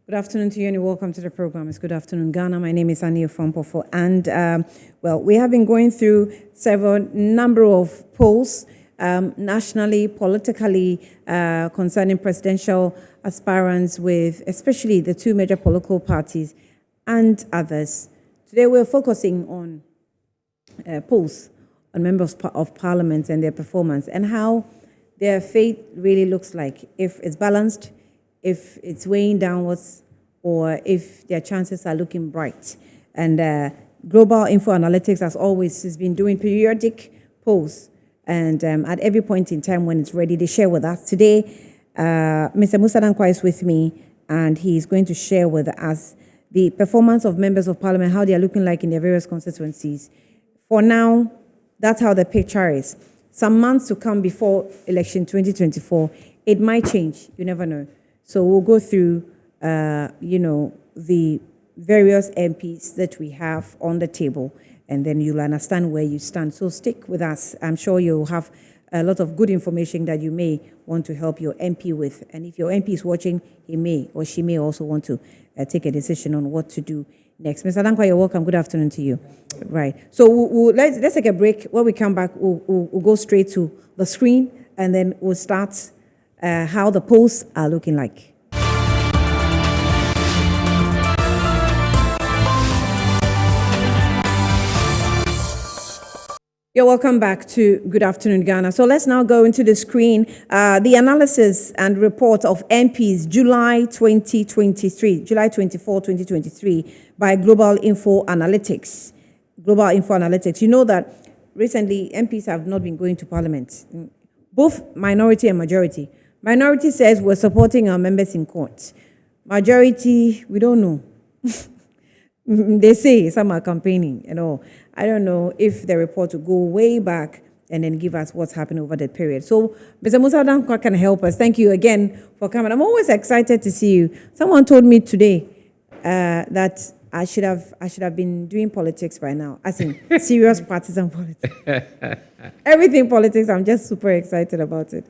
Good afternoon to you and welcome to the program. It's Good Afternoon Ghana. My name is Annie Ofompofo and we have been going through several number of polls nationally, politically concerning presidential aspirants with especially the two major political parties and others. Today we're focusing on polls on members of parliament and their performance and how their fate really looks like, if it's balanced, if it's weighing downwards, or if their chances are looking bright. And Global InfoAnalytics, as always, has been doing periodic polls. And at every point in time when it's ready, they share with us. Today, Mr. Musa Dankwa is with me, and he's going to share with us the performance of members of parliament, how they are looking like in their various constituencies. For now, that's how the picture is. Some months to come before election 2024, it might change. You never know. So we'll go through, the various MPs that we have on the table, and then you'll understand where you stand. So stick with us. I'm sure you'll have a lot of good information that you may want to help your MP with. And if your MP is watching, he may or she may also want to take a decision on what to do next. Mr. Dankwa, you're welcome. Good afternoon to you. Right. So let's take a break. When we come back, we'll go straight to the screen, and then we'll start how the polls are looking like. You're welcome back to Good Afternoon Ghana. So let's now go into the screen. The analysis and report of MPs July 2023, July 24, 2023 by Global InfoAnalytics. Global InfoAnalytics. You know that recently MPs have not been going to Parliament, both minority and majority. Minority says we're supporting our members in court. Majority, we don't know. They say some are campaigning and all. I don't know if the report will go way back and then give us what's happened over that period. So, Mr. Musa Dankwa can help us. Thank you again for coming. I'm always excited to see you. Someone told me today that I should have been doing politics by now, as in serious partisan politics. Everything politics, I'm just super excited about it.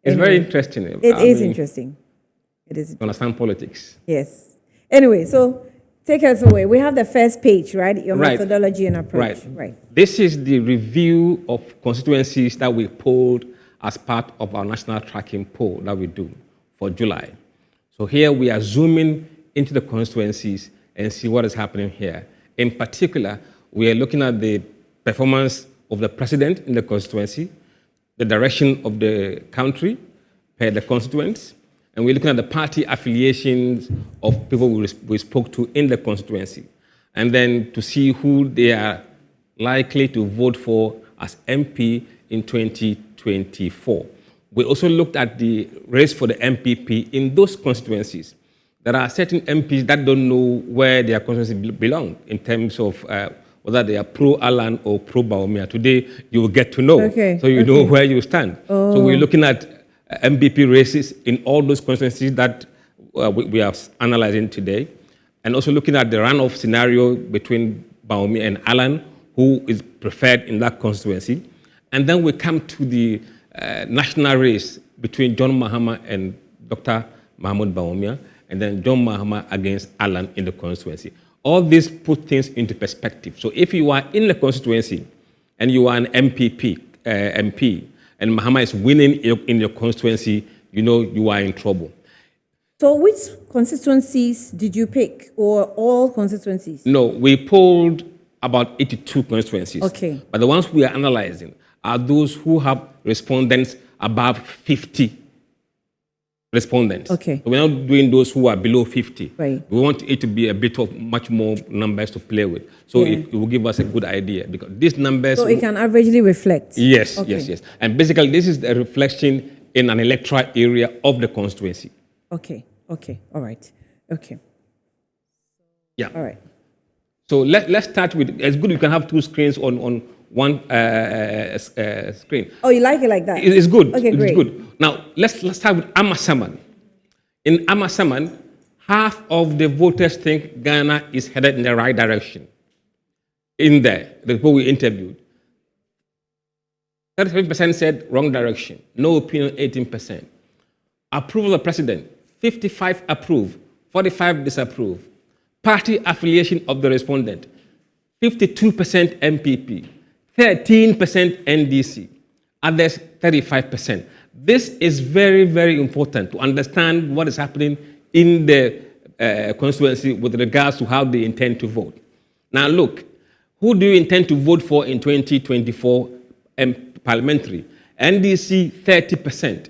It's very interesting. It is interesting. It is. Understand politics. Yes. Anyway, so take us away. We have the first page, right? Your methodology and approach. Right. This is the review of constituencies that we polled as part of our national tracking poll that we do for July. So here we are zooming into the constituencies and see what is happening here. In particular, we are looking at the performance of the president in the constituency, the direction of the country per the constituents, and we're looking at the party affiliations of people we spoke to in the constituency, and then to see who they are likely to vote for as MP in 2024. We also looked at the race for the MPP in those constituencies. There are certain MPs that don't know where their constituency belong in terms of whether they are pro-Alan or pro-Bawumia. Today, you will get to know, so you know where you stand. Oh. So we're looking at MPP races in all those constituencies that we are analyzing today, and also looking at the runoff scenario between Bawumia and Alan, who is preferred in that constituency. And then we come to the national race between John Mahama and Dr. Mahmoud Bawumia, and then John Mahama against Alan in the constituency. All this put things into perspective. So if you are in the constituency and you are an MP, and Mahama is winning in your constituency, you know you are in trouble. So which constituencies did you pick, or all constituencies? No, we polled about 82 constituencies. Okay. But the ones we are analyzing are those who have respondents above 50 respondents. Okay. So we're not doing those who are below 50. Right. We want it to be a bit of much more numbers to play with. So it will give us a good idea, because these numbers... So it can averagely reflect? Yes, yes. And basically, this is a reflection in an electoral area of the constituency. Okay, all right. Okay. Yeah. All right. So let's start with... It's good you can have two screens on one screen. Oh, you like it like that? It's good. Okay, great. It's good. Now, let's start with Amasaman. In Amasaman, half of the voters think Ghana is headed in the right direction. In there, the people we interviewed, 37% said wrong direction. No opinion, 18%. Approval of the president, 55 approve, 45 disapprove. Party affiliation of the respondent, 52% MPP, 13% NDC, others 35%. This is very, very important to understand what is happening in the constituency with regards to how they intend to vote. Now look, who do you intend to vote for in 2024 parliamentary? NDC 30%,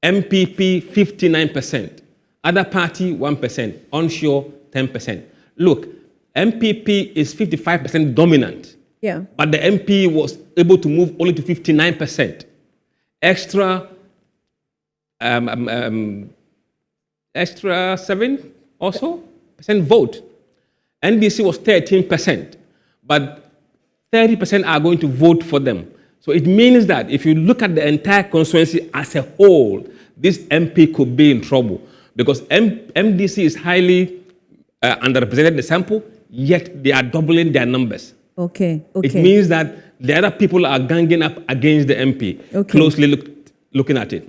MPP 59%, other party 1%, onshore 10%. Look, MPP is 55% dominant, but the MP was able to move only to 59%. Extra 7 or so percent vote. NDC was 13%, but 30% are going to vote for them. So it means that if you look at the entire constituency as a whole, this MP could be in trouble because MDC is highly underrepresented in the sample, yet they are doubling their numbers. Okay. It means that the other people are ganging up against the MP, closely looking at it.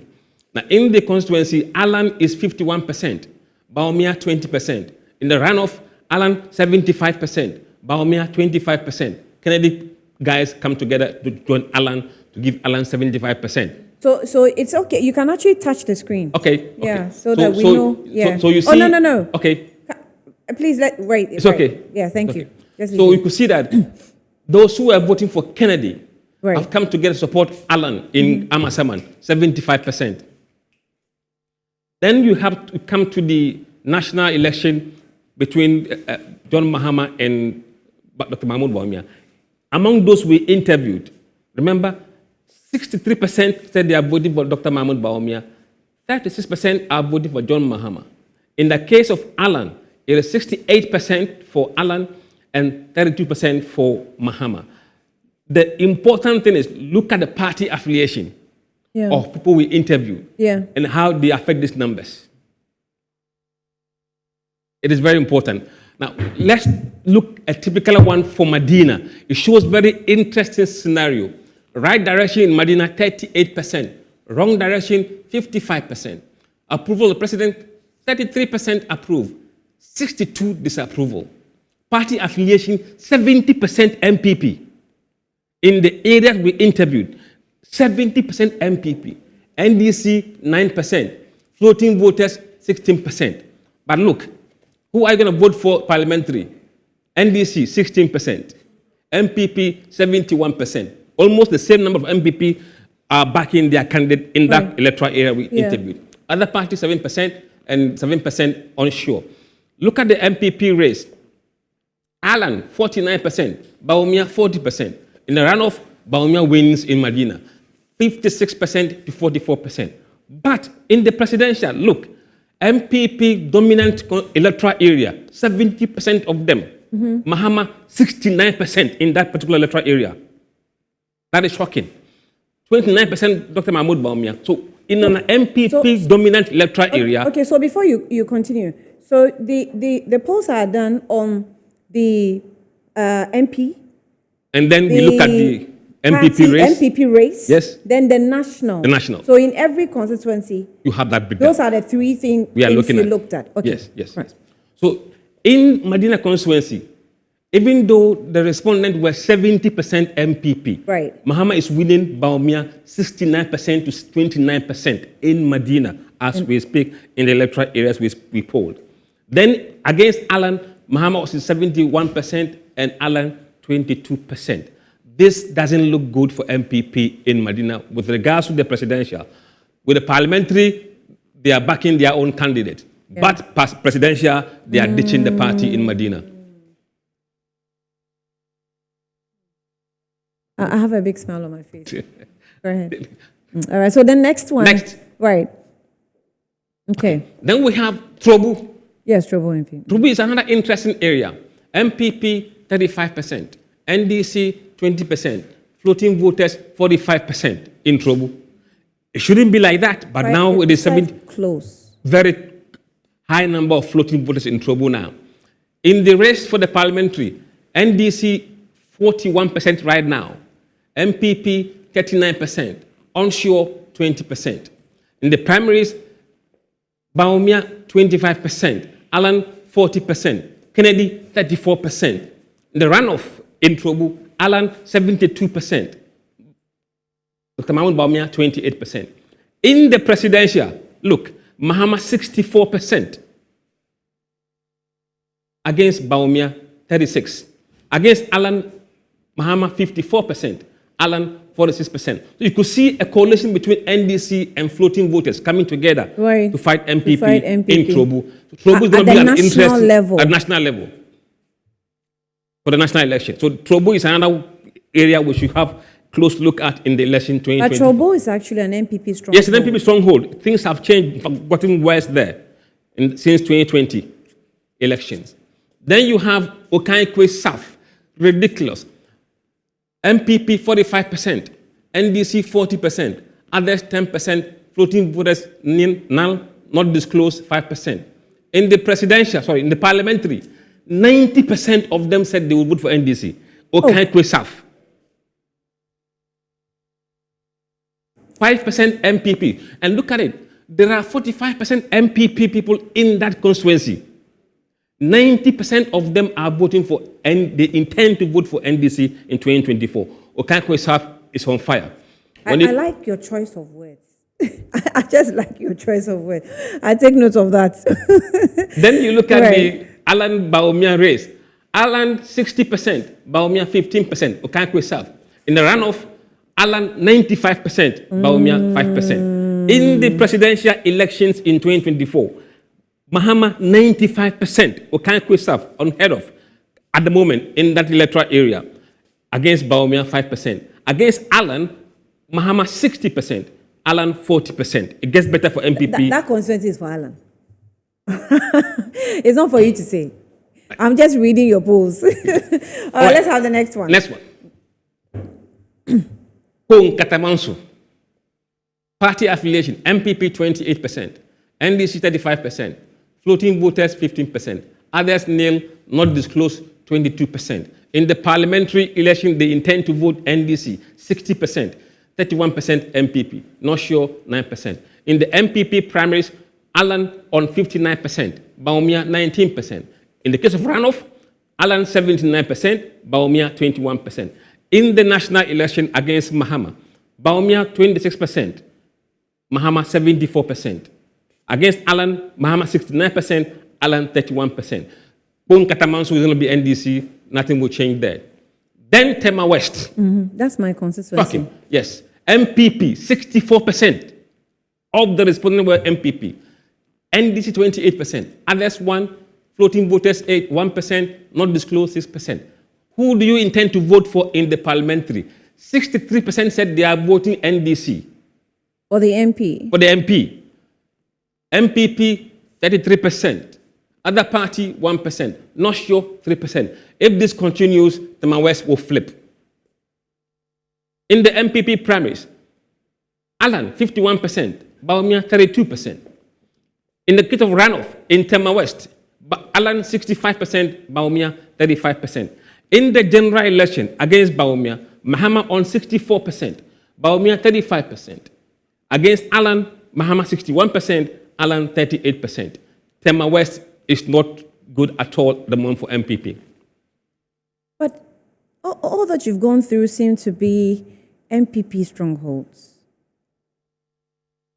Now, in the constituency, Alan is 51%, Bawumia 20%. In the runoff, Alan 75%, Bawumia 25%. Kennedy guys come together to join Alan to give Alan 75%. So it's okay. You can actually touch the screen. Okay. Yeah, so that we know. Yeah. So you see. Oh, no. Okay. Please wait. It's okay. Yeah, thank you. So you could see that those who are voting for Kennedy have come together to support Alan in Amasaman, 75%. Then you have to come to the national election between John Mahama and Dr. Mahmoud Bawumia. Among those we interviewed, remember, 63% said they are voting for Dr. Mahmoud Bawumia, 36% are voting for John Mahama. In the case of Alan, it is 68% for Alan and 32% for Mahama. The important thing is look at the party affiliation of people we interviewed and how they affect these numbers. It is very important. Now, let's look at a typical one for Medina. It shows very interesting scenario. Right direction in Medina, 38%. Wrong direction, 55%. Approval of the president, 33% approve. 62 disapproval. Party affiliation, 70% MPP. In the areas we interviewed, 70% MPP. NDC, 9%. Floating voters, 16%. But look, who are you going to vote for parliamentary? NDC, 16%. MPP, 71%. Almost the same number of MPP are backing their candidate in that electoral area we interviewed. Other parties, 7% and 7% onshore. Look at the MPP race. Alan, 49%. Bawumia, 40%. In the runoff, Bawumia wins in Medina, 56% to 44%. But in the presidential, look, MPP dominant electoral area, 70% of them. Mahama, 69% in that particular electoral area. That is shocking. 29% Dr. Mahmoud Bawumia. So in an MPP dominant electoral area. Okay, so before you continue, so the polls are done on the MP. And then we look at the MPP race. Yes. Then the national. The national. So in every constituency, you have that breakdown. Those are the three things we are looking at. Looked at. Okay. Yes. Right. So in Medina constituency, even though the respondents were 70% MPP, Mahama is winning Bawumia 69% to 29% in Medina as we speak in the electoral areas we polled. Then against Alan, Mahama was 71% and Alan 22%. This doesn't look good for MPP in Medina with regards to the presidential. With the parliamentary, they are backing their own candidate. But presidential, they are ditching the party in Medina. I have a big smile on my face. Go ahead. All right, so the next one. Right. Okay. Then we have Trobu. Yes, Trobu MP. Trobu is another interesting area. MPP, 35%. NDC, 20%. Floating voters, 45% in Trobu. It shouldn't be like that, but now it is close. Very high number of floating voters in Trobu now. In the race for the parliamentary, NDC, 41% right now. MPP, 39%. Onshore, 20%. In the primaries, Bawumia, 25%. Alan 40%, Kennedy 34%. In the runoff in Trobu, Alan 72%, Dr. Mahmoud Bawumia 28%. In the presidential, look, Mahama 64%, against Bawumia 36%, against Alan Mahama 54%, Alan 46%. So you could see a coalition between NDC and floating voters coming together to fight MPP, in Trobu. So Trobu is going to be an interest at national level for the national election. So Trobu is another area we should have close look at in the election 2020. But Trobu is actually an MPP stronghold. Yes, an MPP stronghold. Things have changed, gotten worse there since 2020 elections. Then you have Okaikwe South, ridiculous. MPP 45%, NDC 40%, others 10%, floating voters null, not disclosed 5%. In the parliamentary, 90% of them said they would vote for NDC. Okaikwe South. 5% MPP. And look at it, there are 45% MPP people in that constituency. 90% of them are voting for, and they intend to vote for NDC in 2024. Okaikwe South is on fire. I like your choice of words. I just like your choice of words. I take note of that. Then you look at the Alan Bawumia race. Alan 60%, Bawumia 15%, Okaikwe South. In the runoff, Alan 95%, Bawumia 5%. In the presidential elections in 2024, Mahama 95%, Okaikwe South, unheard of at the moment in that electoral area, against Bawumia 5%. Against Alan, Mahama 60%, Alan 40%. It gets better for MPP. That constituency is for Alan. It's not for you to say. I'm just reading your polls. Let's have the next one. Next one. Pong Katamanso. Party affiliation, MPP 28%, NDC 35%, floating voters 15%, others nil, not disclosed 22%. In the parliamentary election, they intend to vote NDC 60%, 31% MPP, not sure 9%. In the MPP primaries, Alan on 59%, Bawumia 19%. In the case of runoff, Alan 79%, Bawumia 21%. In the national election against Mahama, Bawumia 26%, Mahama 74%. Against Alan, Mahama 69%, Alan 31%. Pong Katamanso is going to be NDC, nothing will change there. Then Tema West. That's my constituency. Okay. Yes. MPP, 64% of the respondents were MPP. NDC 28%. Others 1%, floating voters 1%, not disclosed 6%. Who do you intend to vote for in the parliamentary? 63% said they are voting NDC. For the MP? For the MP. MPP, 33%. Other party, 1%. Not sure, 3%. If this continues, Tema West will flip. In the MPP primaries, Alan, 51%. Bawumia, 32%. In the case of runoff, in Tema West, Alan, 65%. Bawumia, 35%. In the general election against Bawumia, Mahama on 64%, Bawumia 35%. Against Alan, Mahama 61%, Alan 38%. Tema West is not good at all at the moment for MPP. But all that you've gone through seem to be MPP strongholds.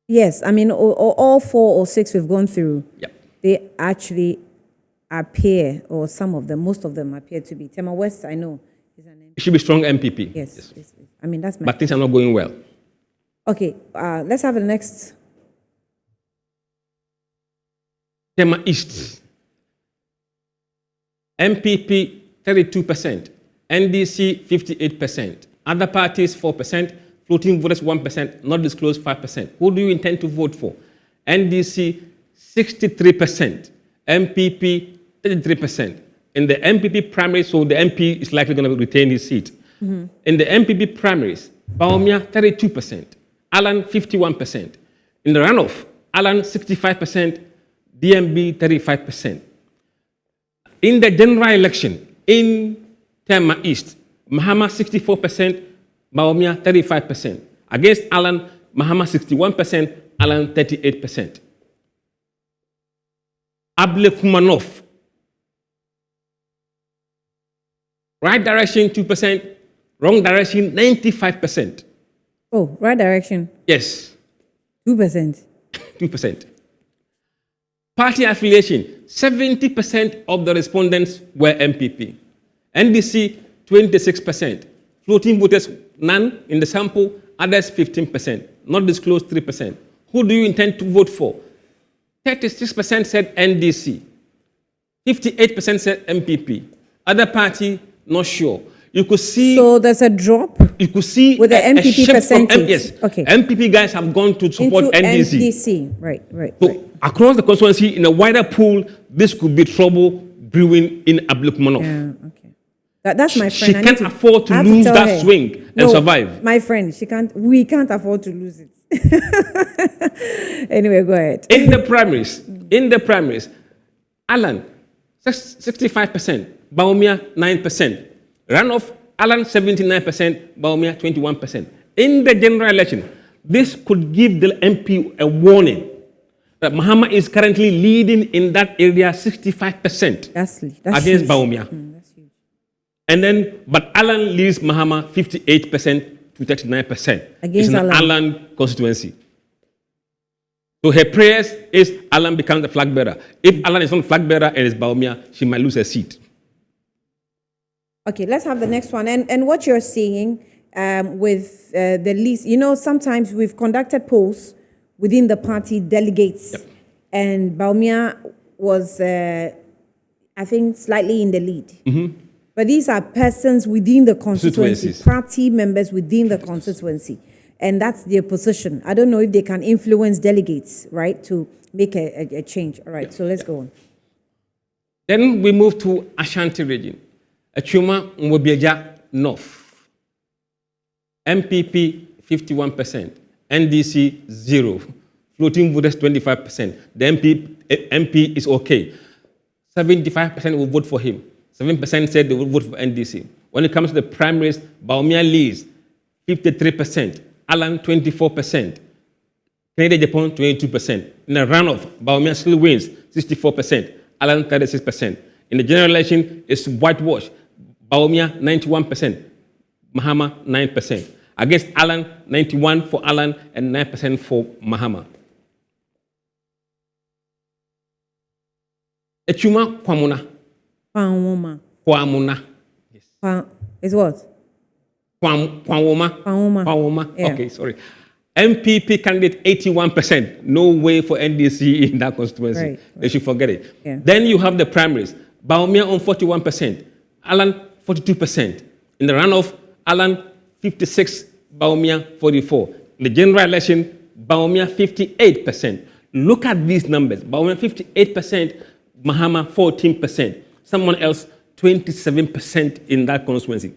Yes, I mean, all 4 or 6 we've gone through, they actually appear, or some of them, most of them appear to be. Tema West, I know, is an MPP. It should be strong MPP. Yes. I mean, that's my... But things are not going well. Okay, let's have the next. Tema East. MPP 32%, NDC 58%, other parties 4%, floating voters 1%, not disclosed 5%. Who do you intend to vote for? NDC 63%, MPP 33%. In the MPP primaries, so the MP is likely going to retain his seat. In the MPP primaries, Bawumia 32%, Alan 51%. In the runoff, Alan 65%, DMB 35%. In the general election in Tema East, Mahama 64%, Bawumia 35%. Against Alan, Mahama 61%, Alan 38%. Ablekumanov. Right direction, 2%. Wrong direction, 95%. Oh, right direction. Yes, 2%. 2%. Party affiliation, 70% of the respondents were MPP. NDC, 26%. Floating voters, none in the sample, others 15%. Not disclosed, 3%. Who do you intend to vote for? 36% said NDC. 58% said MPP. Other party, not sure. You could see. So there's a drop. You could see with the MPP shift percentage. Yes. Okay. MPP guys have gone to support into NDC. NDC. Right. So across the constituency, in a wider pool, this could be trouble brewing in Ablekumanov. Yeah. Okay. That's my friend. She can't afford to lose that swing and survive. My friend, she can't. We can't afford to lose it. Anyway, go ahead. In the primaries, Alan, 65%, Baumia 9%. Runoff, Alan 79%, Baumia 21%. In the general election, this could give the MP a warning that Mahama is currently leading in that area 65% that's against huge. Baumia. That's huge. And then, but Alan leads Mahama 58% to 39%. Against it's an Alan constituency. So her prayers is Alan becomes the flag bearer. If Alan is not flag bearer and it's Baumia, she might lose her seat. Okay, let's have the next one. And what you're seeing with the list, sometimes we've conducted polls within the party delegates, yep. And Baumia was, I think, slightly in the lead. Mm-hmm. But these are persons within the constituency, party members within the constituency. And that's their position. I don't know if they can influence delegates, right, to make a change. All right, so let's go on. Then we move to Ashanti region. Achuma Mwobeja North. MPP 51%. NDC 0. Floating voters 25%. The MP is okay. 75% will vote for him. 7% said they will vote for NDC. When it comes to the primaries, Baumia leads 53%, Alan 24%, Canada Japan 22%. In the runoff, Baumia still wins 64%, Alan 36%. In the general election, it's whitewash. Baumia 91%, Mahama 9%. Against Alan, 91% for Alan and 9% for Mahama. Echuma Kwamuna. Kwamuna. Yes. Is what? Kwamuma. Kwamuma. Yeah. Okay, sorry. MPP candidate 81%. No way for NDC in that constituency. Right. They should forget it. Yeah. Then you have the primaries. Baumia on 41%. Alan 42%. In the runoff, Alan 56%, Baumia 44%. In the general election, Baumia 58%. Look at these numbers. Baumia 58%, Mahama 14%. Someone else 27% in that constituency.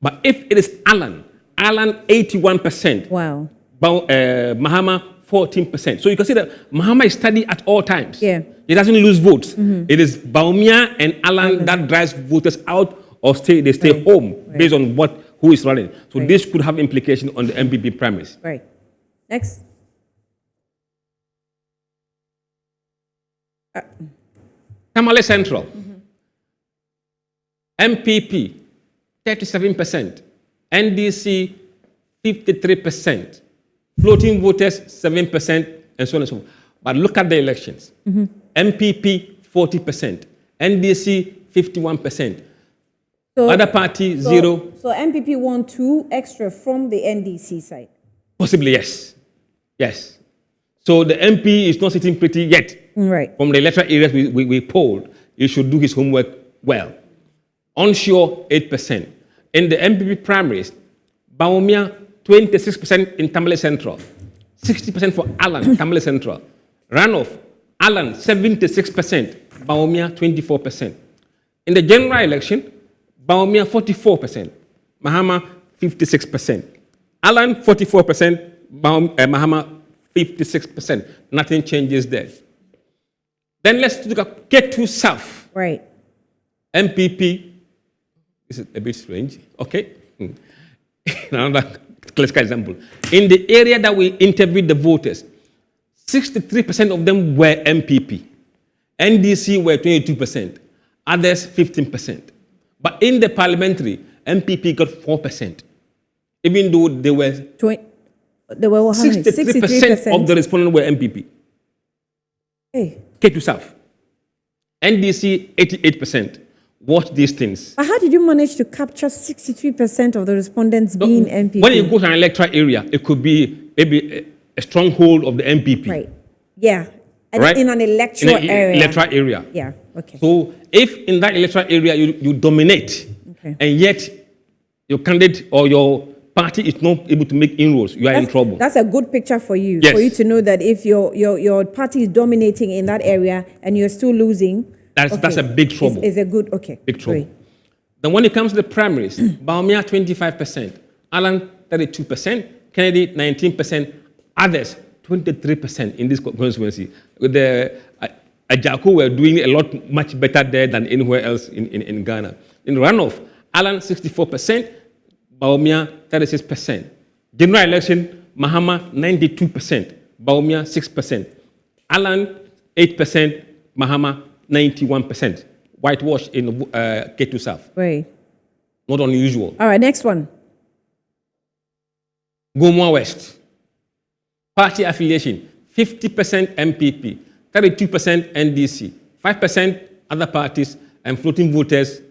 But if it is Alan 81%. Wow. Mahama 14%. So you can see that Mahama is steady at all times. Yeah. He doesn't lose votes. Mm-hmm. It is Baumia and Alan that drives voters out or they stay home based on who is running. So this could have implication on the MPP primaries. Right. Next. Tamale Central. MPP 37%. NDC 53%. Floating voters 7%, and so on and so forth. But look at the elections. Mm-hmm. MPP 40%. NDC 51%. So, other party 0. So MPP won 2 extra from the NDC side? Possibly, yes. Yes. So the MP is not sitting pretty yet. Right. From the electoral areas we polled, he should do his homework well. Onshore, 8%. In the MPP primaries, Baumia, 26% in Tamale Central. 60% for Alan, Tamale Central. Runoff, Alan, 76%. Baumia, 24%. In the general election, Baumia, 44%. Mahama, 56%. Alan, 44%. Mahama, 56%. Nothing changes there. Then let's look at K2 South. Right. MPP, this is a bit strange, okay? Another classical example. In the area that we interviewed the voters, 63% of them were MPP. NDC were 22%, others 15%. But in the parliamentary, MPP got 4%, even though they were There were how many? 63% of the respondents were MPP. Hey. K2 South. NDC 88%. Watch these things. But how did you manage to capture 63% of the respondents being MPP? When you go to an electoral area, it could be maybe a stronghold of the MPP. Right. Yeah. And right? in an electoral area. Electoral area. Yeah. Okay. So if in that electoral area you dominate, and yet your candidate or your party is not able to make inroads, you are in trouble. That's a good picture for you. Yes. For you to know that if your party is dominating in that area and you're still losing, that's a big trouble. It's a good, big trouble. Then when it comes to the primaries, Baumia 25%, Allen 32%, Kennedy 19%, others 23% in this constituency. With the Ajaku were doing a lot much better there than anywhere else in Ghana. In runoff, Allen 64%, Baumia 36%. General election, Mahama 92%, Baumia 6%, Allen 8%, Mahama 91%. Whitewash in K2 South. Right. Not unusual. All right, next one. Gomwa West. Party affiliation, 50% MPP, 32% NDC, 5% other parties, and floating voters.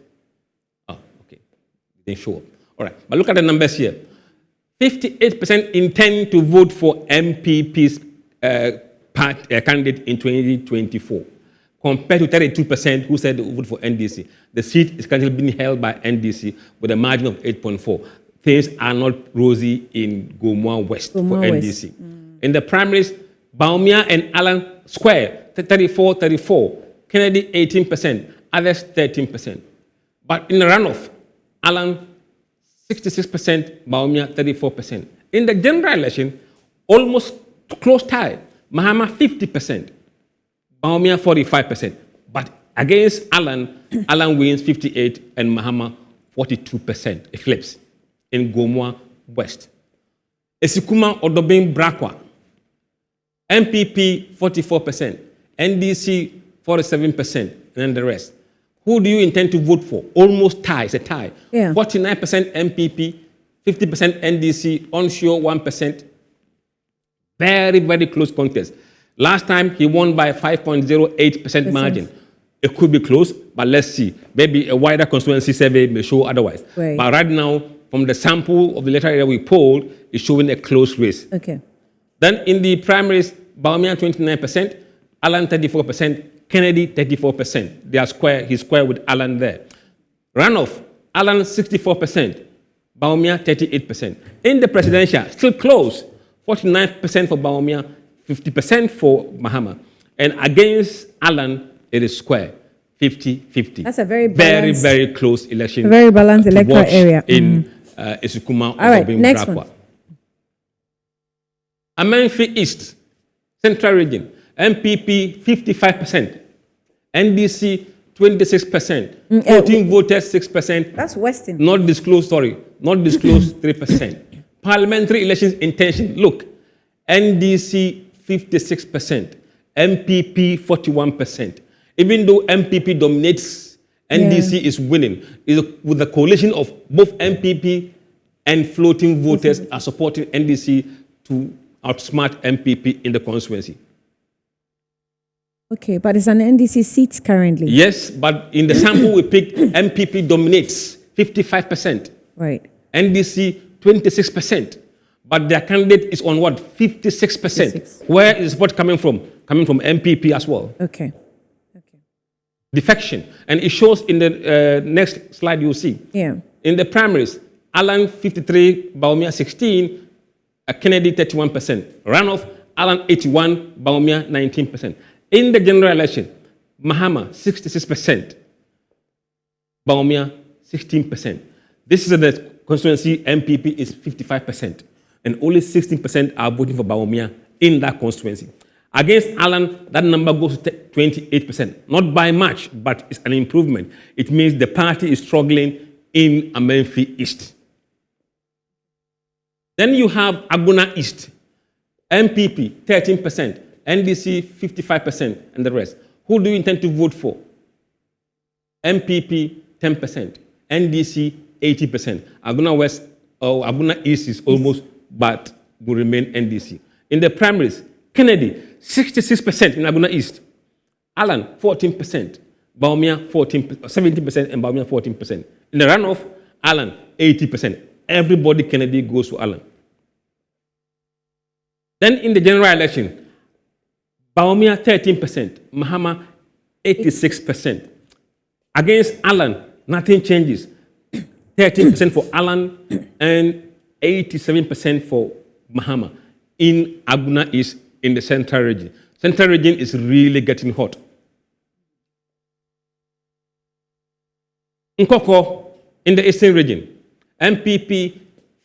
Oh, okay. They show up. All right. But look at the numbers here. 58% intend to vote for MPP's candidate in 2024, compared to 32% who said they would vote for NDC. The seat is currently being held by NDC with a margin of 8.4. Things are not rosy in Gomwa West for NDC. In the primaries, Baumia and Allen Square, 34-34. Kennedy, 18%. Others, 13%. But in the runoff, Allen, 66%. Baumia, 34%. In the general election, almost close tie. Mahama, 50%. Baumia, 45%. But against Allen, Allen wins 58% and Mahama, 42%. It flips in Gomwa West. Esikuma Odobin Brakwa. MPP 44%, NDC 47%, and then the rest. Who do you intend to vote for? Almost tie, it's a tie. Yeah. 49% MPP, 50% NDC, onshore 1%. Very, very close contest. Last time he won by 5.08% margin. It could be close, but let's see. Maybe a wider constituency survey may show otherwise. Right. But right now, from the sample of the electoral area we polled, it's showing a close race. Okay. Then in the primaries, Baumia 29%, Allen 34%, Kennedy 34%. They are square, he's square with Allen there. Runoff, Allen 64%, Baumia 38%. In the presidential, still close, 49% for Baumia, 50% for Mahama. And against Allen, it is square, 50-50. That's a very balanced, very close election. A very balanced electoral area. In Esukuma. All right, next one. Amenfi East, Central Region, MPP 55%, NDC 26%, 14 voters 6%. That's Western. Not disclosed 3%. Parliamentary elections intention, look, NDC 56%, MPP 41%. Even though MPP dominates, NDC is winning. With the coalition of both MPP and floating voters are supporting NDC to outsmart MPP in the constituency. Okay, but it's an NDC seat currently. Yes, but in the sample we picked, MPP dominates 55%. Right. NDC 26%. But their candidate is on what? 56%. 56. Where is support coming from? Coming from MPP as well. Okay. Defection. And it shows in the next slide you'll see. Yeah. In the primaries, Allen 53, Baumia 16, Kennedy 31%. Runoff, Allen 81, Baumia 19%. In the general election, Mahama 66%, Baumia 16%. This is the constituency MPP is 55%, and only 16% are voting for Baumia in that constituency. Against Allen, that number goes to 28%. Not by much, but it's an improvement. It means the party is struggling in Amenfi East. Then you have Aguna East, MPP 13%, NDC 55%, and the rest. Who do you intend to vote for? MPP, 10%. NDC, 80%. Aguna West or Aguna East is almost, but will remain NDC. In the primaries, Kennedy, 66% in Aguna East. Allen, 14%. Baumia, 17%, and Baumia, 14%. In the runoff, Allen, 80%. Everybody Kennedy goes to Allen. Then in the general election, Baumia, 13%. Mahama, 86%. Against Allen, nothing changes. 13% for Allen and 87% for Mahama in Aguna East in the central region. Central region is really getting hot. Nkoko in the eastern region, MPP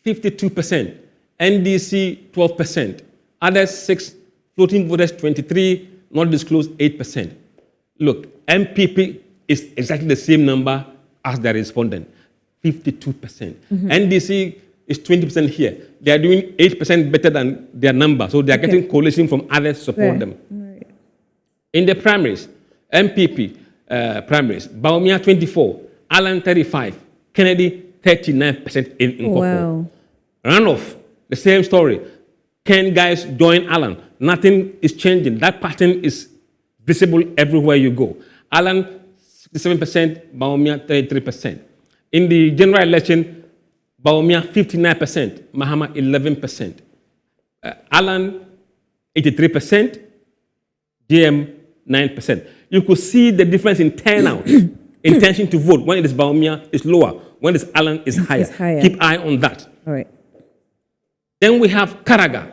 52%, NDC 12%, others 6, floating voters 23, not disclosed 8%. Look, MPP is exactly the same number as the respondent, 52%. NDC is 20% here. They are doing 8% better than their number, so they are getting coalition from others to support them. Right. In the primaries, MPP primaries, Baumia 24, Allen 35, Kennedy 39% in Nkoko. Wow. Runoff, the same story. Ken guys join Allen. Nothing is changing. That pattern is visible everywhere you go. Allen 67%, Baumia 33%. In the general election, Baumia 59%, Mahama 11%. Allen 83%, DM 9%. You could see the difference in turnout. Intention to vote. When it is Baumia, is lower. When it is Allen, is higher. It's higher. Keep eye on that. All right. Then we have Karaga.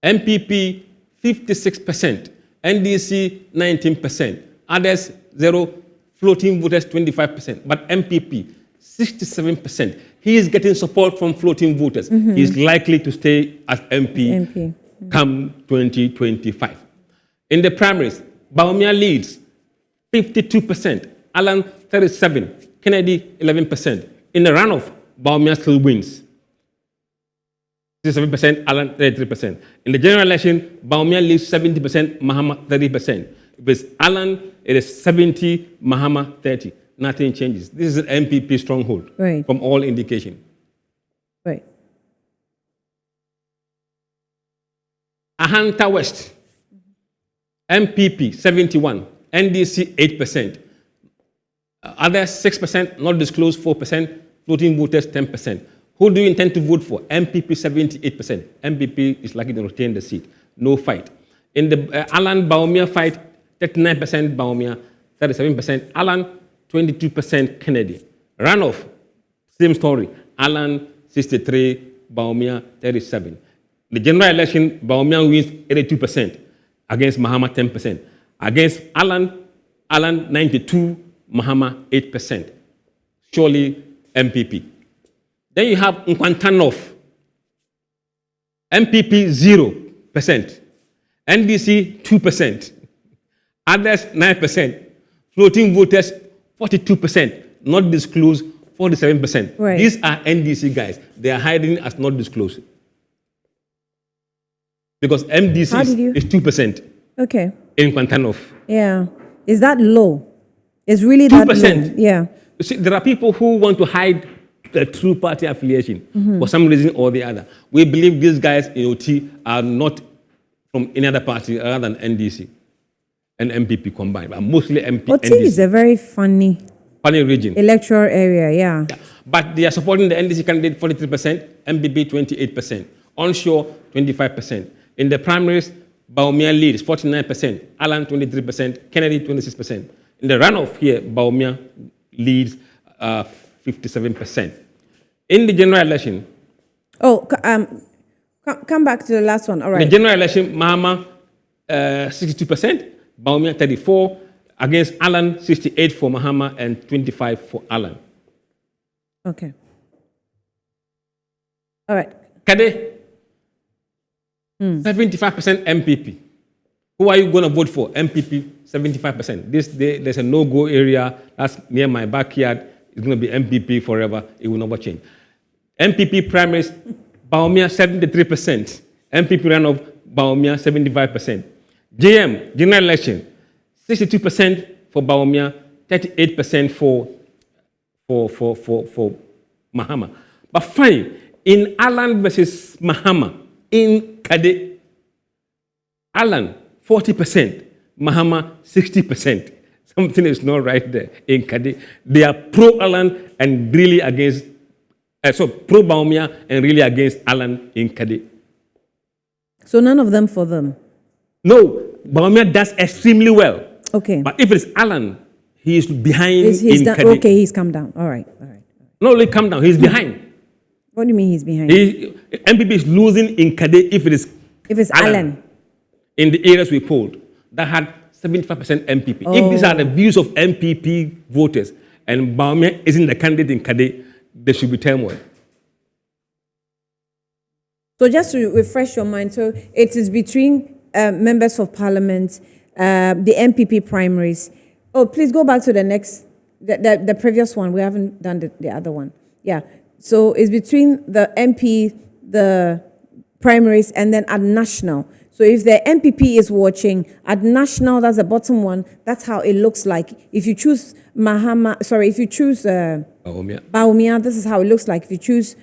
MPP 56%, NDC 19%, others 0, floating voters 25%, but MPP 67%. He is getting support from floating voters. He is likely to stay as MP, come 2025. In the primaries, Baumia leads 52%, Allen 37%, Kennedy 11%. In the runoff, Baumia still wins. 67%, Allen 33%. In the general election, Baumia leads 70%, Mahama 30%. With Allen, it is 70, Mahama 30. Nothing changes. This is an MPP stronghold from all indication. Right. Ahanta West, MPP 71, NDC 8%. Others 6%, not disclosed 4%, floating voters 10%. Who do you intend to vote for? MPP 78%. MPP is likely to retain the seat. No fight. In the Allen Baumia fight, 39% Baumia, 37% Allen, 22% Kennedy. Runoff, same story. Allen 63, Baumia 37. The general election, Baumia wins 82% against Mahama 10%. Against Allen 92, Mahama 8%. Surely MPP. Then you have Nkwantanov, MPP 0%, NDC 2%, others 9%, floating voters 42%, not disclosed 47%. Right. These are NDC guys. They are hiding as not disclosed. Because MDC is 2%. Okay. In Nkwantanov. Yeah. Is that low? Is really 2%. That low? Yeah. You see, there are people who want to hide the true party affiliation for some reason or the other. We believe these guys in OT are not from any other party other than NDC and MPP combined, but mostly NDC. OT is a very funny region. Electoral area, yeah. But they are supporting the NDC candidate 43%, MPP 28%, onshore 25%. In the primaries, Baumia leads 49%, Allen 23%, Kennedy 26%. In the runoff here, Baumia leads 57%. In the general election... Oh, come back to the last one. All right. In the general election, Mahama 62%, Baumia 34%, against Allen 68% for Mahama and 25% for Allen. Okay. All right. Kade, 75% MPP. Who are you going to vote for? MPP, 75%. There's a no-go area that's near my backyard. It's going to be MPP forever. It will never change. MPP primaries, Baumia 73%. MPP runoff, Baumia 75%. JM, general election, 62% for Bawumia, 38% for Mahama. But fine, in Alan versus Mahama, in Kade, Alan 40%, Mahama 60%. Something is not right there in Kade. They are pro-Alan and really against, pro-Bawumia and really against Alan in Kade. So none of them for them? No, Bawumia does extremely well. Okay. But if it's Alan, he is behind in Kade. Okay, he's come down. All right. Not only come down, he's behind. What do you mean he's behind? MPP is losing in Kade if it's Alan. In the areas we polled, that had 75% MPP. Oh. If these are the views of MPP voters and Bawumia isn't the candidate in Kade, there should be turmoil. So just to refresh your mind, so it is between members of parliament, the MPP primaries. Oh, please go back to the next, the previous one. We haven't done the other one. Yeah. So it's between the MP, the primaries, and then at national. So if the MPP is watching, at national, that's the bottom one, that's how it looks like. If you choose if you choose Bawumia, this is how it looks like. If you choose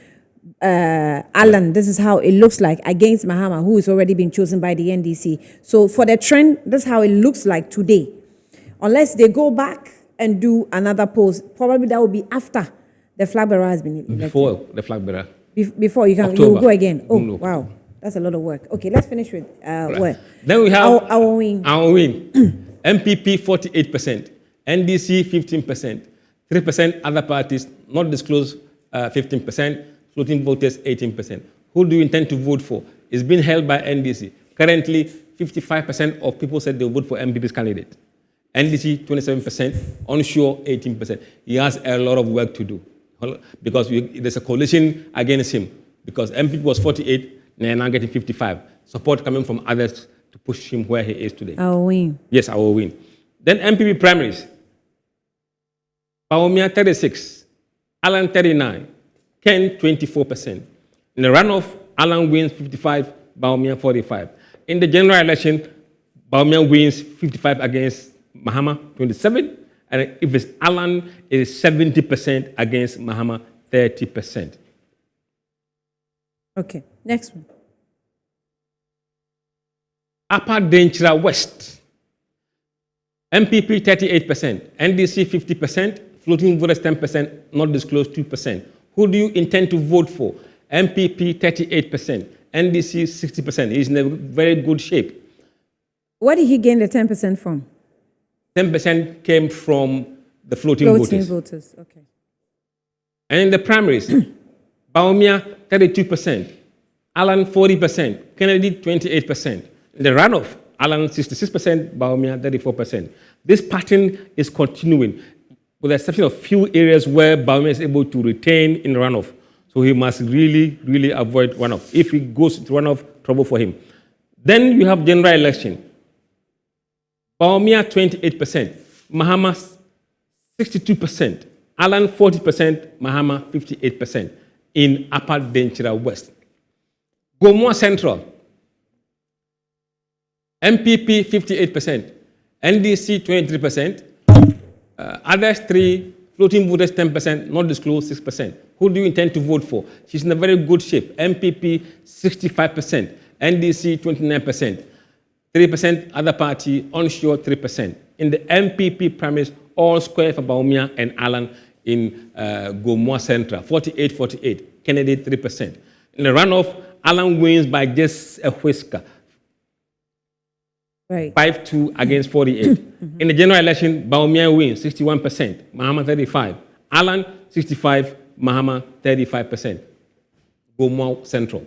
Alan, this is how it looks like against Mahama, who is already been chosen by the NDC. So for the trend, this is how it looks like today. Unless they go back and do another poll, probably that will be after the flag bearer has been elected. Before the flag bearer. Before you will go again. Oh, no. Wow. That's a lot of work. Okay, let's finish with right. Then we have our win. Our win. MPP 48%, NDC 15%, 3% other parties not disclosed 15%, floating voters 18%. Who do you intend to vote for? It's been held by NDC. Currently, 55% of people said they'll vote for MPP's candidate. NDC 27%, onshore 18%. He has a lot of work to do because there's a coalition against him because MPP was 48, they're now getting 55. Support coming from others to push him where he is today. Our win. Yes, our win. Then MPP primaries. Bawumia 36, Alan 39, Ken 24%. In the runoff, Alan wins 55, Bawumia 45. In the general election, Bawumia wins 55 against Mahama 27, and if it's Alan, it is 70% against Mahama 30%. Okay, next one. Upper Denchira West. MPP 38%, NDC 50%, floating voters 10%, not disclosed 2%. Who do you intend to vote for? MPP 38%, NDC 60%. He's in a very good shape. Where did he gain the 10% from? 10% came from the floating voters. Okay. And in the primaries, Bawumia 32%, Alan 40%, Kennedy 28%. In the runoff, Alan 66%, Bawumia 34%. This pattern is continuing, with the exception of few areas where Bawumia is able to retain in the runoff. So he must really, really avoid runoff. If he goes to runoff, trouble for him. Then you have general election. Bawumia 28%, Mahama 62%, Alan 40%, Mahama 58% in Upper Denchira West. Gomoa Central, MPP 58%, NDC 23%, others 3%, floating voters 10%, not disclosed 6%. Who do you intend to vote for? She's in a very good shape. MPP 65%, NDC 29%. 3% other party, onshore 3%. In the MPP primaries, all square for Bawumia and Alan in Gomoa Central, 48-48, Kennedy 3%. In the runoff, Alan wins by just a whisker, right. 5-2 against 48. In the general election, Bawumia wins 61%, Mahama 35%, Alan 65%, Mahama 35%. Gomoa Central.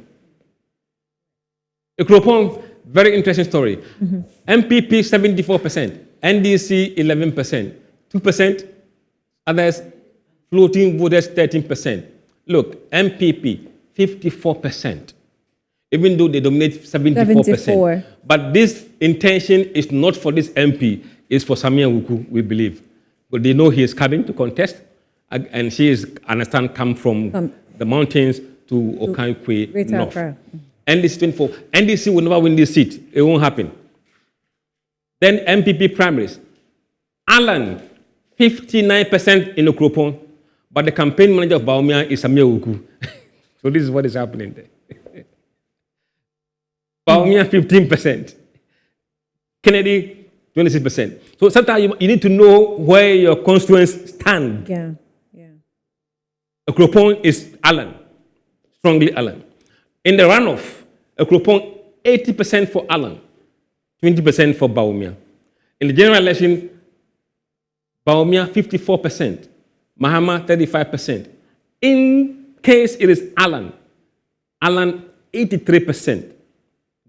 Ikropong, very interesting story. MPP 74%, NDC 11%, 2% others, floating voters 13%. Look, MPP 54%, even though they dominate 74%. But this intention is not for this MP, it's for Samia Wuku, we believe. But they know he is coming to contest, and she is, understand, come from the mountains to Okankwe North. NDC 24. NDC will never win this seat. It won't happen. Then MPP primaries. Alan, 59% in Okropon, but the campaign manager of Baumia is Samia Uku. So this is what is happening there. Baumia, 15%. Kennedy, 26%. So sometimes you need to know where your constituents stand. Yeah. Okropon is Alan, strongly Alan. In the runoff, Okropon, 80% for Alan, 20% for Baumia. In the general election, Baumia 54%, Mahama 35%. In case it is Alan 83%,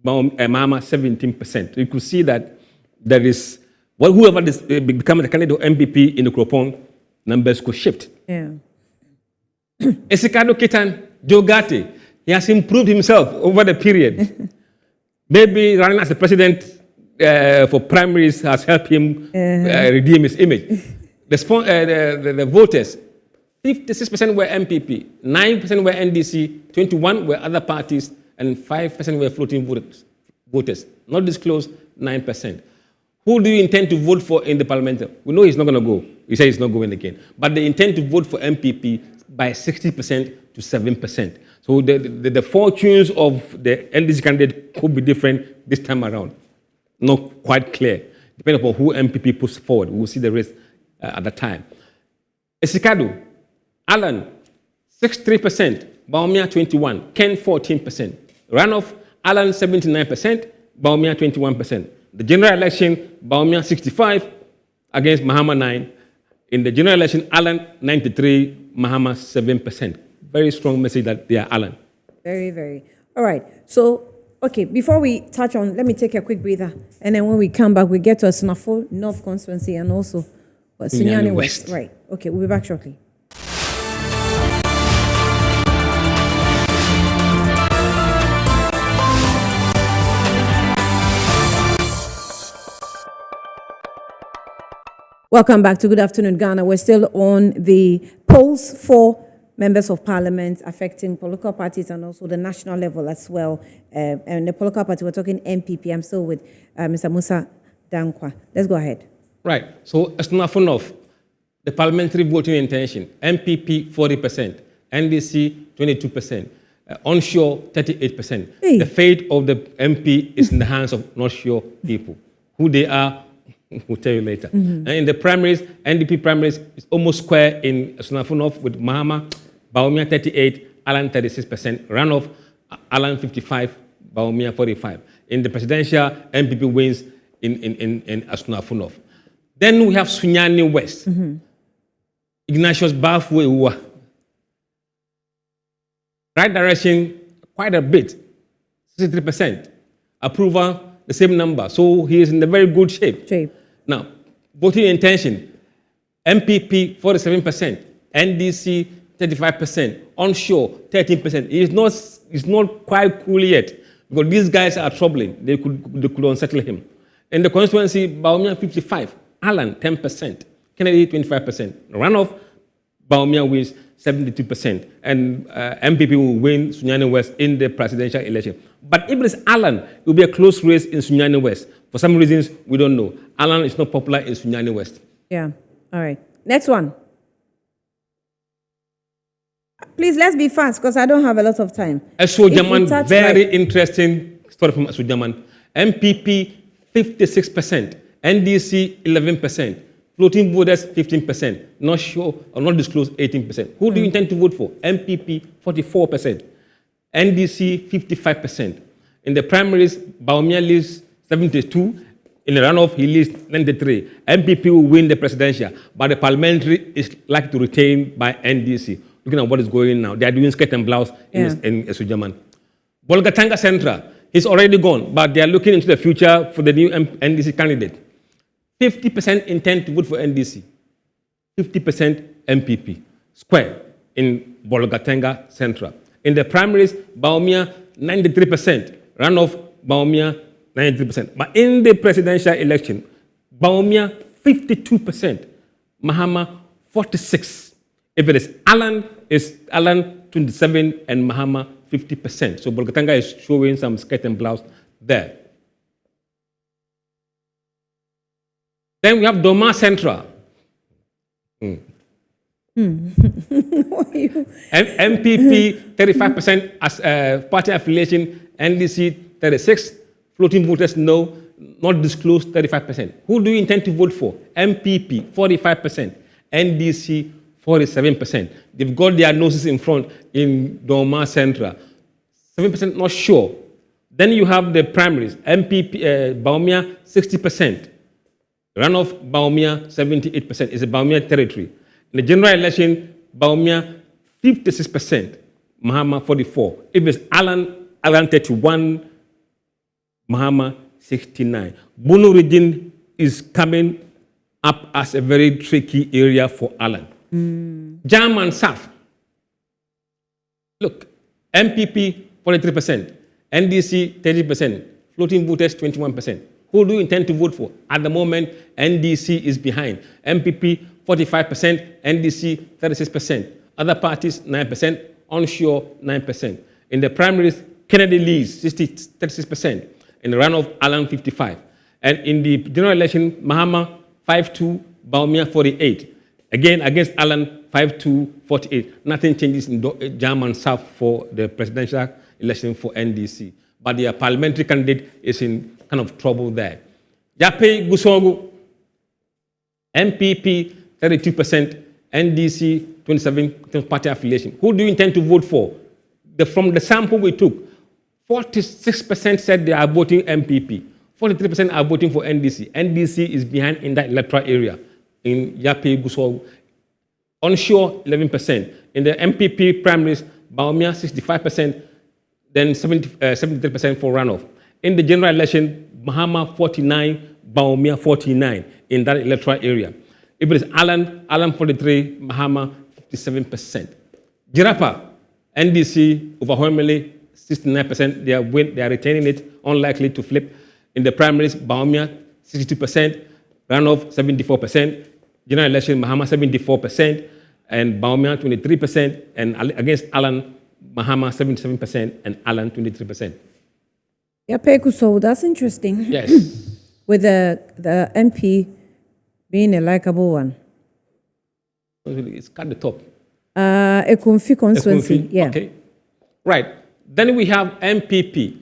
Mahama 17%. You could see that there is, well, whoever becomes the candidate of MPP in the Okropon, numbers could shift. Yeah. Esikado Ketan, Joe Gatti, he has improved himself over the period. Maybe running as the president for primaries has helped him redeem his image. The voters, 56% were MPP, 9% were NDC, 21% were other parties, and 5% were floating voters. Not disclosed, 9%. Who do you intend to vote for in the parliamentary? We know he's not going to go. He said he's not going again. But they intend to vote for MPP by 60% to 7%. So the fortunes of the NDC candidate could be different this time around. Not quite clear. Depending upon who MPP puts forward, we'll see the rest at the time. Esikado, Alan, 63%, Baumia 21%, Ken 14%. Runoff, Alan 79%, Baumia 21%. The general election, Baumia 65% against Mahama 9%. In the general election, Alan 93%, Mahama 7%. Very strong message that they are Alan. Very, very. All right. So, okay, before we touch on, let me take a quick breather. And then when we come back, we get to Asnafo North constituency and also Sunyani West. Right. Okay, we'll be back shortly. Welcome back to Good Afternoon, Ghana. We're still on the polls for members of parliament affecting political parties and also the national level as well. And the political party, we're talking MPP. I'm still with Mr. Musa Dankwa. Let's go ahead. Right. So, Asnafo, the parliamentary voting intention, MPP 40%, NDC 22%, onshore 38%. Hey. The fate of the MP is in the hands of not sure people. Who they are, we'll tell you later. Mm-hmm. And in the primaries, NDP primaries is almost square in Asnafo with Mahama, Baumia 38%, Alan 36%. Runoff, Alan 55%, Baumia 45%. In the presidential, MPP wins in Asnafo. Then we have Sunyani West. Mm-hmm. Ignatius Bafwe. Right direction, quite a bit, 63%. Approval, the same number. So he is in a very good shape. Now, voting intention, MPP 47%, NDC 35%, onshore 13%. It's not quite cool yet because these guys are troubling. They could unsettle him. In the constituency, Baumia 55%, Alan 10%, Kennedy 25%. Runoff, Baumia wins 72%, and MPP will win Sunyani West in the presidential election. But if it is Alan, it will be a close race in Sunyani West. For some reasons, we don't know. Alan is not popular in Sunyani West. Yeah. All right. Next one. Please, let's be fast because I don't have a lot of time. Asujaman, very interesting story from Asujaman. MPP 56%, NDC 11%. Floating voters, 15%. Not sure or not disclosed, 18%. Who do you intend to vote for? MPP, 44%. NDC, 55%. In the primaries, Baumia leads 72%. In the runoff, he leads 93%. MPP will win the presidential, but the parliamentary is likely to retain by NDC. Looking at what is going on now, they are doing skirt and blouse in Sujaman. Bolgatanga Central, he's already gone, but they are looking into the future for the new NDC candidate. 50% intend to vote for NDC, 50% MPP, square in Bolgatanga Central. In the primaries, Baumia 93%, runoff Baumia 93%. But in the presidential election, Baumia 52%, Mahama 46%. If it is Alan 27% and Mahama 50%. So Bolgatanga is showing some skirt and blouse there. Then we have Doma Central. MPP 35% as party affiliation, NDC 36, floating voters no, not disclosed 35%. Who do you intend to vote for? MPP 45%, NDC 47%. They've got their noses in front in Doma Central. 7% not sure. Then you have the primaries. MPP Baumia 60%. Runoff Baumia 78%. It's a Baumia territory. In the general election, Baumia 56%, Mahama 44%. If it's Alan 31%, Mahama 69%. Bono region is coming up as a very tricky area for Alan. Jam and South. Look, MPP 43%, NDC 30%, floating voters 21%. Who do you intend to vote for? At the moment, NDC is behind. MPP 45%, NDC 36%. Other parties 9%, onshore 9%. In the primaries, Kennedy leads 36%. In the runoff, Alan 55%. And in the general election, Mahama 52, Baumia 48%. Again, against Alan 52, 48%. Nothing changes in German South for the presidential election for NDC. But their parliamentary candidate is in kind of trouble there. Yape Gusogu, MPP 32%, NDC 27% party affiliation. Who do you intend to vote for? From the sample we took, 46% said they are voting MPP. 43% are voting for NDC. NDC is behind in that electoral area in Yape Gusogu. Onshore, 11%. In the MPP primaries, Baumia 65%, then 73% for runoff. In the general election, Mahama 49, Baumia 49 in that electoral area. If it is Alan 43, Mahama 57%. Jirapa, NDC overwhelmingly 69%. They are retaining it, unlikely to flip. In the primaries, Baumia 62%, runoff 74%. General election, Mahama 74%, and Baumia 23%, and against Alan, Mahama 77%, and Alan 23%. Yeah, Peku, so that's interesting. Yes. With the MP being a likable one. It's cut the top. A Kumfi constituency, yeah. Okay. Right. Then we have MPP,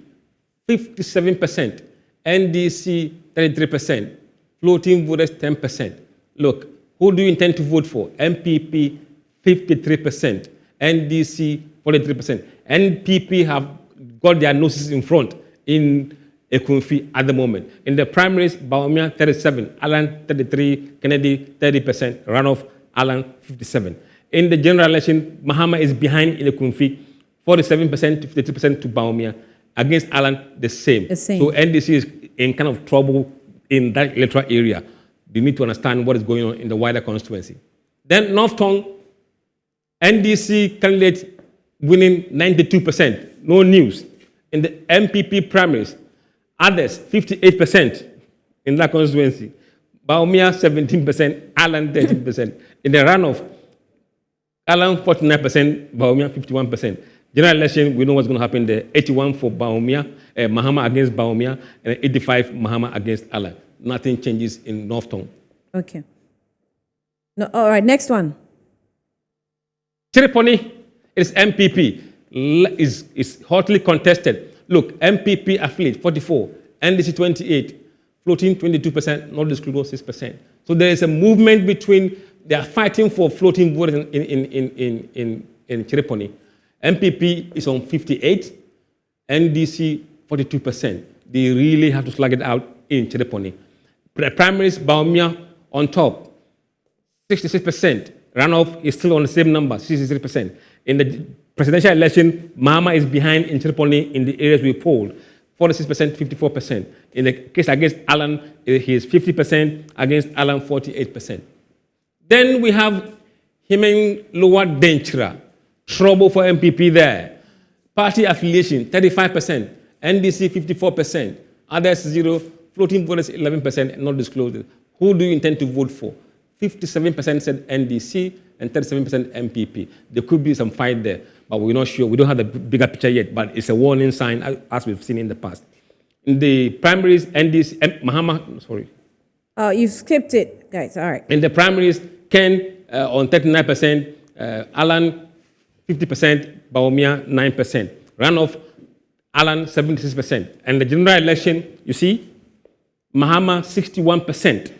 57%, NDC 33%, floating voters 10%. Look, who do you intend to vote for? MPP 53%, NDC 43%. NPP have got their noses in front in Ekunfi at the moment. In the primaries, Baumia 37, Alan 33, Kennedy 30%, runoff Alan 57. In the general election, Mahama is behind in Ekunfi, 47% to 53% to Baumia. Against Alan, the same. So NDC is in kind of trouble in that electoral area. You need to understand what is going on in the wider constituency. Then North Tongue, NDC candidate winning 92%, no news. In the MPP primaries, others 58% in that constituency. Baumia 17%, Alan 13%. In the runoff, Alan 49%, Baumia 51%. General election, we know what's going to happen there. 81 for Baumia, Mahama against Baumia, and 85 Mahama against Alan. Nothing changes in North Tongue. Okay. No, all right, next one. Chereponi is MPP. Is hotly contested. Look, MPP affiliate 44, NDC 28, floating 22%, not disclosed 6%. So there is a movement between, they are fighting for floating voters in Chereponi. MPP is on 58, NDC 42%. They really have to slug it out in Chereponi. Primaries, Baumia on top, 66%. Runoff is still on the same number, 63%. In the presidential election, Mahama is behind in Chereponi in the areas we polled, 46%, 54%. In the case against Alan, he is 50%, against Alan, 48%. Then we have Himeng Lower Denchira, trouble for MPP there. Party affiliation, 35%, NDC, 54%, others 0, floating voters, 11%, not disclosed. Who do you intend to vote for? 57% said NDC and 37% MPP. There could be some fight there, but we're not sure. We don't have the bigger picture yet, but it's a warning sign as we've seen in the past. In the primaries, NDC, Oh, you've skipped it, guys. All right. In the primaries, Ken on 39%, Alan 50%, Baumia 9%. Runoff, Alan 76%. And the general election, you see, Mahama 61%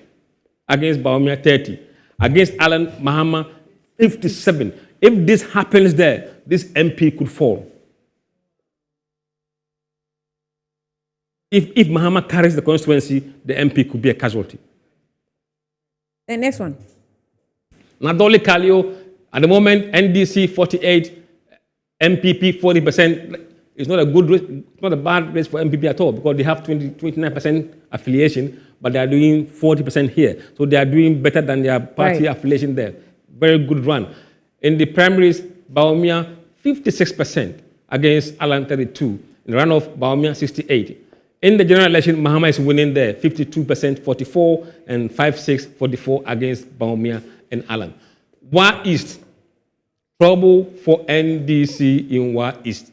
against Baumia 30. Against Alan, Mahama 57. If this happens there, this MP could fall. If Mahama carries the constituency, the MP could be a casualty. The next one. Nadoli Kalio, at the moment, NDC 48, MPP 40%. It's not a good race, it's not a bad race for MPP at all because they have 29% affiliation, but they are doing 40% here. So they are doing better than their party affiliation there. Very good run. In the primaries, Baumia 56% against Alan 32. In the runoff, Baumia 68. In the general election, Mahama is winning there, 52%, 44, and 56, 44 against Baumia and Alan. Wa East, trouble for NDC in Wa East.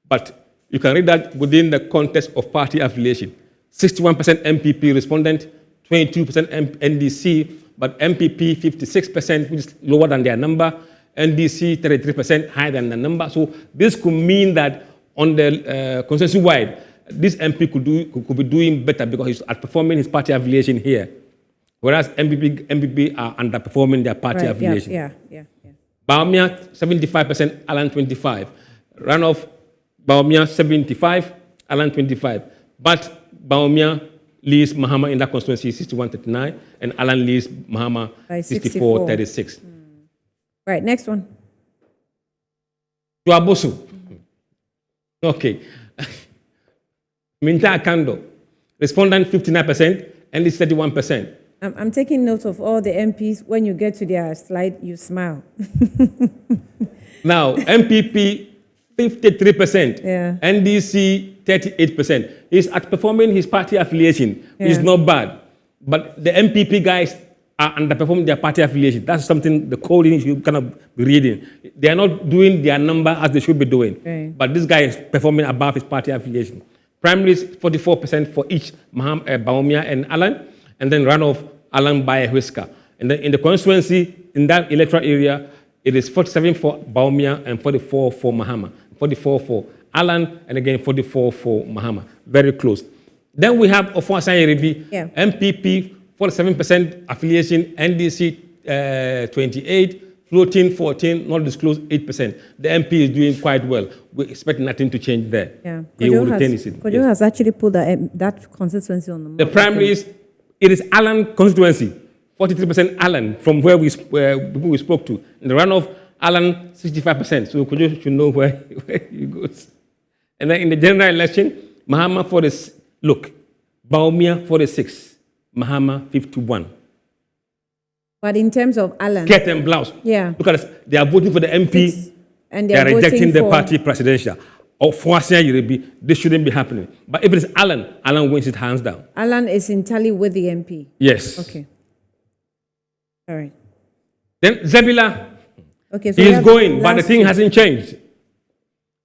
But you can read that within the context of party affiliation. 61% MPP respondent, 22% NDC, but MPP 56%, which is lower than their number, NDC 33% higher than the number. So this could mean that on the consensus-wide, this MP could be doing better because he's outperforming his party affiliation here, whereas MPP are underperforming their party affiliation. Yeah. Baumia 75%, Alan 25. Runoff, Baumia 75, Alan 25. But Baumia leads Mahama in that constituency 61-39, and Alan leads Mahama 64-36. Right, next one. Tuabosu. Okay. Minta Akando, respondent 59%, and it's 31%. I'm taking note of all the MPs. When you get to their slide, you smile. Now, MPP 53%, NDC 38%. He's outperforming his party affiliation. It's not bad. But the MPP guys are underperforming their party affiliation. That's something the coding you kind of be reading. They are not doing their number as they should be doing. But this guy is performing above his party affiliation. Primaries 44% for each Baumia and Alan, and then runoff Alan by a whisker. And then in the constituency, in that electoral area, it is 47 for Baumia and 44 for Mahama. 44 for Alan, and again 44 for Mahama. Very close. Then we have Ofonsa Yerebi, MPP 47% affiliation, NDC 28, floating 14, not disclosed 8%. The MP is doing quite well. We expect nothing to change there. He will retain his seat. Kojo has actually put that constituency on the map. The primaries, it is Alan constituency, 43% Alan from where we spoke to. In the runoff, Alan 65%. So Kojo should know where he goes. And then in the general election, Mahama 46. Look, Baumia 46, Mahama 51. But in terms of Alan, skirt and blouse. Look at this. They are voting for the MP and they are rejecting the party presidential. Or for this shouldn't be happening. But if it is Alan, Alan wins it hands down. Alan is in tally with the MP. Yes. Okay. All right. Then Zebila, so he is going, but the thing hasn't changed.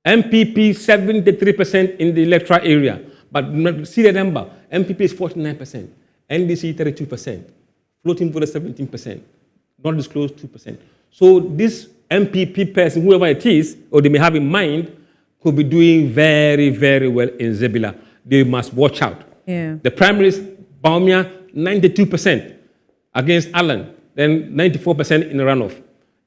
MPP 73% in the electoral area. But see the number. MPP is 49%. NDC 32%. Floating voter 17%. Not disclosed 2%. So this MPP person, whoever it is, or they may have in mind, could be doing very, very well in Zebila. They must watch out. The primaries, Baumia 92% against Alan, then 94% in the runoff.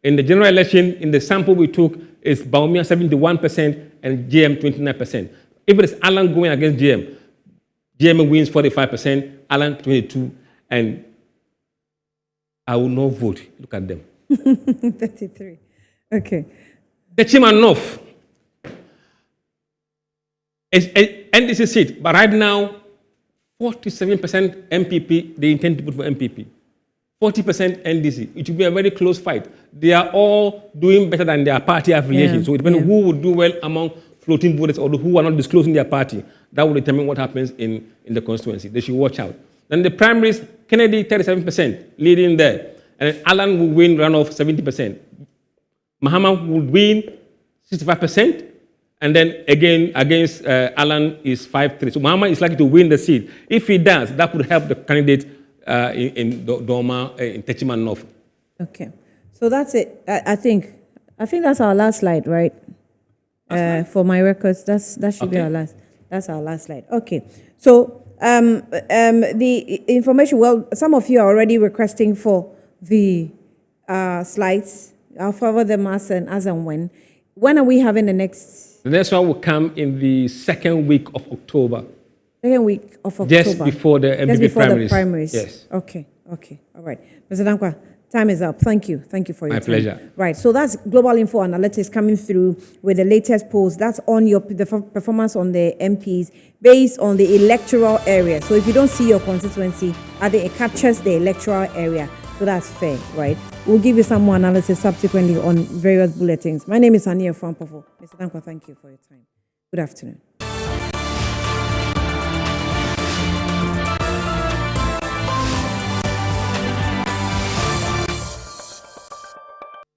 In the general election, in the sample we took, it's Baumia 71% and GM 29%. If it is Alan going against GM wins 45%, Alan 22%, and I will not vote. Look at them. 33. Okay. The Chiman North. It's an NDC seat, but right now, 47% MPP, they intend to vote for MPP. 40% NDC. It will be a very close fight. They are all doing better than their party affiliation. So it depends on who would do well among floating voters or who are not disclosing their party. That will determine what happens in the constituency. They should watch out. Then the primaries, Kennedy 37% leading there. And Alan will win runoff 70%. Mahama will win 65%. And then again against Alan is 5-3. So Mahama is likely to win the seat. If he does, that would help the candidate in Doma, in Techiman North. Okay. So that's it. I think that's our last slide, right? For my records, that should be our last. That's our last slide. Okay. So the information. Well, some of you are already requesting for the slides. I'll forward them as and when. When are we having the next? The next one will come in the second week of October. Second week of October. Just before the MPP primaries. The primaries. Yes. Okay. All right. Mr. Dankwa, time is up. Thank you for your time. My pleasure. Right. So that's Global Info Analytics coming through with the latest polls. That's on the performance on the MPs based on the electoral area. So if you don't see your constituency, it captures the electoral area. So that's fair, right? We'll give you some more analysis subsequently on various bulletins. My name is Ania Frampofo. Mr. Dankwa, thank you for your time. Good afternoon.